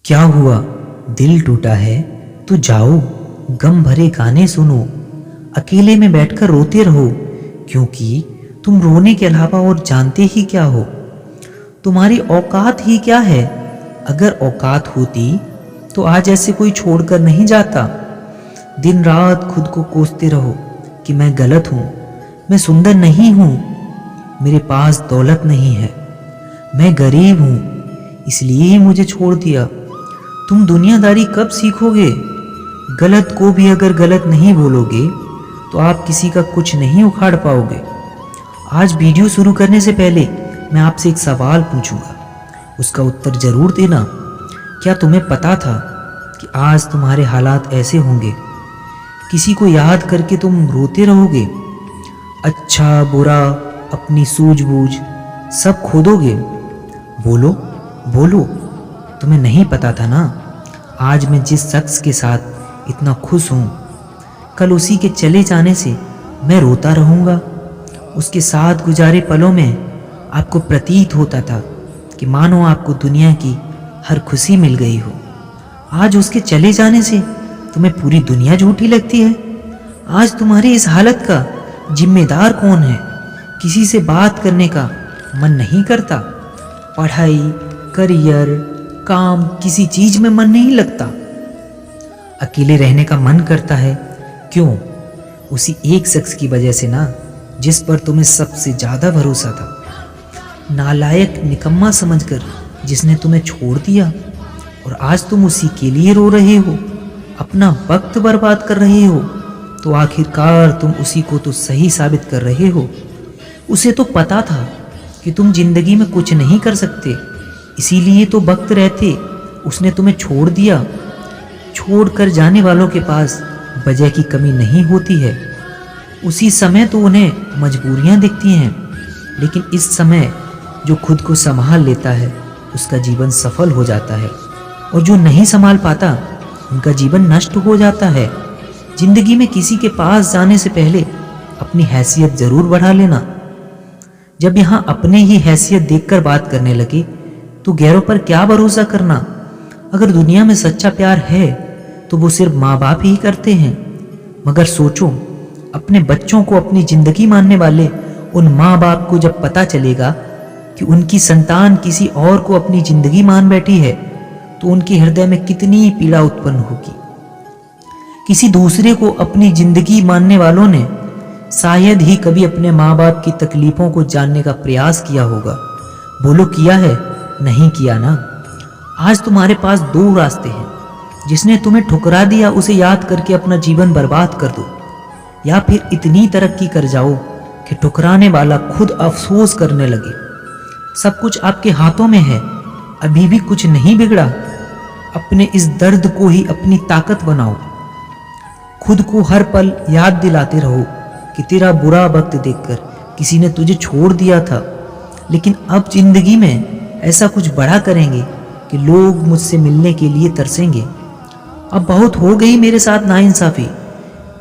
क्या हुआ? दिल टूटा है तो जाओ, गम भरे गाने सुनो, अकेले में बैठकर रोते रहो, क्योंकि तुम रोने के अलावा और जानते ही क्या हो? तुम्हारी औकात ही क्या है? अगर औकात होती तो आज ऐसे कोई छोड़कर नहीं जाता। दिन रात खुद को कोसते रहो कि मैं गलत हूँ, मैं सुंदर नहीं हूँ, मेरे पास दौलत नहीं है, मैं गरीब हूँ, इसलिए ही मुझे छोड़ दिया। तुम दुनियादारी कब सीखोगे? गलत को भी अगर गलत नहीं बोलोगे तो आप किसी का कुछ नहीं उखाड़ पाओगे। आज वीडियो शुरू करने से पहले मैं आपसे एक सवाल पूछूंगा, उसका उत्तर जरूर देना। क्या तुम्हें पता था कि आज तुम्हारे हालात ऐसे होंगे? किसी को याद करके तुम रोते रहोगे, अच्छा बुरा अपनी सूझबूझ सब खो दोगे। बोलो बोलो, तुम्हें नहीं पता था ना? आज मैं जिस शख्स के साथ इतना खुश हूँ, कल उसी के चले जाने से मैं रोता रहूँगा। उसके साथ गुजारे पलों में आपको प्रतीत होता था कि मानो आपको दुनिया की हर खुशी मिल गई हो। आज उसके चले जाने से तुम्हें पूरी दुनिया झूठी लगती है। आज तुम्हारी इस हालत का जिम्मेदार कौन है? किसी से बात करने का मन नहीं करता, पढ़ाई, करियर, काम, किसी चीज में मन नहीं लगता, अकेले रहने का मन करता है। क्यों? उसी एक शख्स की वजह से ना, जिस पर तुम्हें सबसे ज्यादा भरोसा था। नालायक निकम्मा समझकर जिसने तुम्हें छोड़ दिया, और आज तुम उसी के लिए रो रहे हो, अपना वक्त बर्बाद कर रहे हो। तो आखिरकार तुम उसी को तो सही साबित कर रहे हो। उसे तो पता था कि तुम जिंदगी में कुछ नहीं कर सकते, इसीलिए तो वक्त रहते उसने तुम्हें छोड़ दिया। छोड़ कर जाने वालों के पास वजह की कमी नहीं होती है। उसी समय तो उन्हें मजबूरियां दिखती हैं, लेकिन इस समय जो खुद को संभाल लेता है उसका जीवन सफल हो जाता है, और जो नहीं संभाल पाता उनका जीवन नष्ट हो जाता है। जिंदगी में किसी के पास जाने से पहले अपनी हैसियत जरूर बढ़ा लेना। जब यहाँ अपने ही हैसियत देखकर बात करने लगे तो गैरों पर क्या भरोसा करना? अगर दुनिया में सच्चा प्यार है तो वो सिर्फ माँ बाप ही करते हैं। मगर सोचो, अपने बच्चों को अपनी जिंदगी मानने वाले उन माँ बाप को जब पता चलेगा कि उनकी संतान किसी और को अपनी जिंदगी मान बैठी है, तो उनके हृदय में कितनी पीड़ा उत्पन्न होगी। किसी दूसरे को अपनी जिंदगी मानने वालों ने शायद ही कभी अपने माँ बाप की तकलीफों को जानने का प्रयास किया होगा। बोलो किया है? नहीं किया ना। आज तुम्हारे पास दो रास्ते हैं। जिसने तुम्हें ठुकरा दिया उसे याद करके अपना जीवन बर्बाद कर दो, या फिर इतनी तरक्की कर जाओ कि ठुकराने वाला खुद अफसोस करने लगे। सब कुछ आपके हाथों में है, अभी भी कुछ नहीं बिगड़ा। अपने इस दर्द को ही अपनी ताकत बनाओ। खुद को हर पल याद दिलाते रहो कि तेरा बुरा वक्त देखकर किसी ने तुझे छोड़ दिया था, लेकिन अब जिंदगी में ऐसा कुछ बड़ा करेंगे कि लोग मुझसे मिलने के लिए तरसेंगे। अब बहुत हो गई मेरे साथ नाइंसाफी।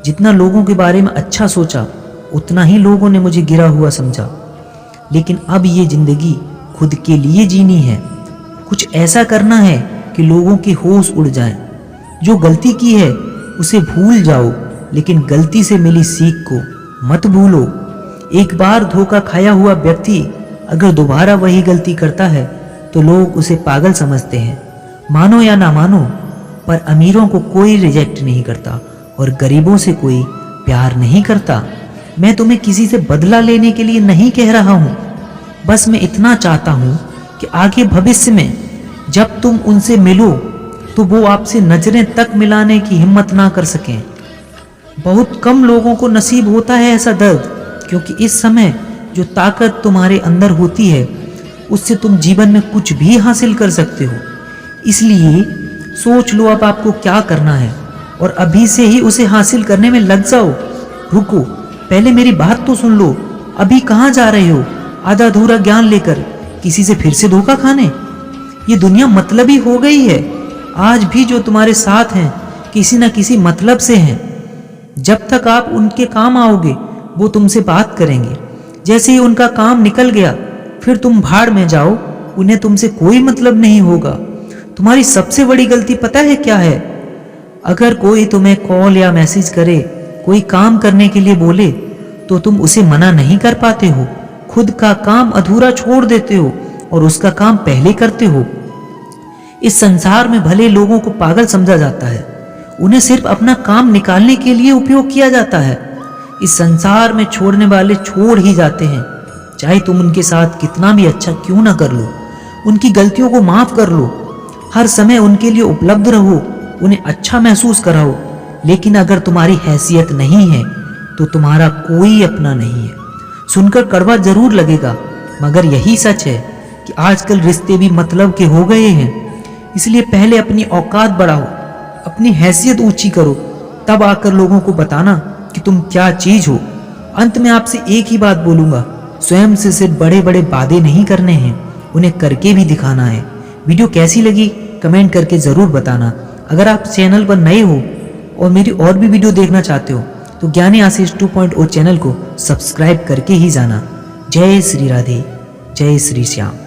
जितना लोगों के बारे में अच्छा सोचा, उतना ही लोगों ने मुझे गिरा हुआ समझा। लेकिन अब ये जिंदगी खुद के लिए जीनी है। कुछ ऐसा करना है कि लोगों के होश उड़ जाएं। जो गलती की है उसे भूल जाओ, लेकिन गलती से मिली सीख को मत भूलो। एक बार धोखा खाया हुआ व्यक्ति अगर दोबारा वही गलती करता है तो लोग उसे पागल समझते हैं। मानो या ना मानो, पर अमीरों को कोई रिजेक्ट नहीं करता और गरीबों से कोई प्यार नहीं करता। मैं तुम्हें किसी से बदला लेने के लिए नहीं कह रहा हूँ, बस मैं इतना चाहता हूँ कि आगे भविष्य में जब तुम उनसे मिलो तो वो आपसे नजरें तक मिलाने की हिम्मत ना कर सकें। बहुत कम लोगों को नसीब होता है ऐसा दर्द, क्योंकि इस समय जो ताकत तुम्हारे अंदर होती है उससे तुम जीवन में कुछ भी हासिल कर सकते हो। इसलिए सोच लो अब आपको क्या करना है, और अभी से ही उसे हासिल करने में लग जाओ। रुको, पहले मेरी बात तो सुन लो। अभी कहाँ जा रहे हो आधा अधूरा ज्ञान लेकर किसी से फिर से धोखा खाने? ये दुनिया मतलबी हो गई है। आज भी जो तुम्हारे साथ हैं किसी न किसी मतलब से हैं। जब तक आप उनके काम आओगे वो तुमसे बात करेंगे। जैसे ही उनका काम निकल गया फिर तुम भाड़ में जाओ, उन्हें तुमसे कोई मतलब नहीं होगा। तुम्हारी सबसे बड़ी गलती पता है क्या है? अगर कोई तुम्हें कॉल या मैसेज करे, कोई काम करने के लिए बोले, तो तुम उसे मना नहीं कर पाते हो, खुद का काम अधूरा छोड़ देते हो और उसका काम पहले करते हो। इस संसार में भले लोगों को पागल समझा जाता है, उन्हें सिर्फ अपना काम निकालने के लिए उपयोग किया जाता है। इस संसार में छोड़ने वाले छोड़ ही जाते हैं, चाहे तुम उनके साथ कितना भी अच्छा क्यों ना कर लो। उनकी गलतियों को माफ कर लो, हर समय उनके लिए उपलब्ध रहो, उन्हें अच्छा महसूस कराओ। लेकिन अगर तुम्हारी हैसियत नहीं है तो तुम्हारा कोई अपना नहीं है। सुनकर कड़वा जरूर लगेगा, मगर यही सच है कि आजकल रिश्ते भी मतलब के हो गए हैं। इसलिए पहले अपनी औकात बढ़ाओ, अपनी हैसियत ऊंची करो, तब आकर लोगों को बताना कि तुम क्या चीज हो। अंत में आपसे एक ही बात बोलूंगा, स्वयं से सिर्फ बड़े बड़े वादे नहीं करने हैं, उन्हें करके भी दिखाना है। वीडियो कैसी लगी कमेंट करके ज़रूर बताना। अगर आप चैनल पर नए हो और मेरी और भी वीडियो देखना चाहते हो तो ज्ञानी आशीष 2.0 चैनल को सब्सक्राइब करके ही जाना। जय श्री राधे, जय श्री श्याम।